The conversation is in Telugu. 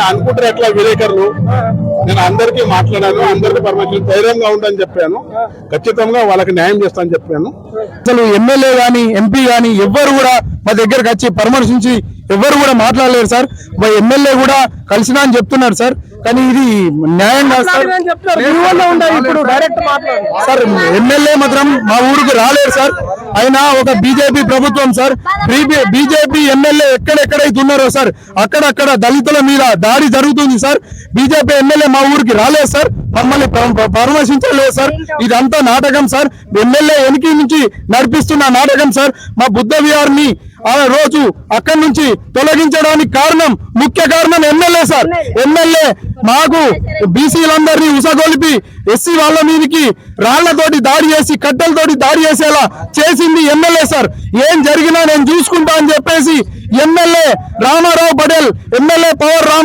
అనుకుంటారు ఎట్లా విలేకరులు. నేను అందరికీ మాట్లాడాను, అందరికీ పర్మిషన్ ధైర్యంగా ఉండని చెప్పాను, ఖచ్చితంగా వాళ్ళకి న్యాయం చేస్తానని చెప్పాను. అసలు ఎమ్మెల్యే గాని ఎంపీ గాని ఎవ్వరు కూడా మా దగ్గరకు వచ్చి పరామర్శించి ఎవ్వరు కూడా మాట్లాడలేరు సార్. మా ఎమ్మెల్యే కూడా కలిసినా అని చెప్తున్నారు సార్, కానీ ఇది న్యాయం కాదు సార్. ఇప్పుడు డైరెక్ట్ సార్ ఎమ్మెల్యే మాత్రం మా ఊరికి రాలేరు సార్. అయినా ఒక బీజేపీ ప్రభుత్వం సార్, బీజేపీ ఎమ్మెల్యే ఎక్కడెక్కడైతే ఉన్నారో సార్ అక్కడక్కడ దళితుల మీద దాడి జరుగుతుంది సార్. బీజేపీ ఎమ్మెల్యే మా ఊరికి రాలేదు సార్, మమ్మల్ని పరామర్శించలేదు సార్. ఇదంతా నాటకం సార్, ఎమ్మెల్యే వెనక నుంచి నడిపిస్తున్న నాటకం సార్. మా బుద్ధ విహార్ని ఆ రోజు అక్కడి నుంచి తొలగించడానికి ముఖ్య కారణం ఎమ్మెల్యే సార్. ఎమ్మెల్యే మాకు బీసీలందరినీ ఉసగొలిపి ఎస్సీ వాళ్ళ మీదకి రాళ్లతోటి దాడి చేసి కట్టెలతోటి దాడి చేసేలా చేసింది ఎమ్మెల్యే సార్. ఏం జరిగినా నేను చూసుకుంటా అని చెప్పేసి MLA Ramarao Patel, MLA power Ramarao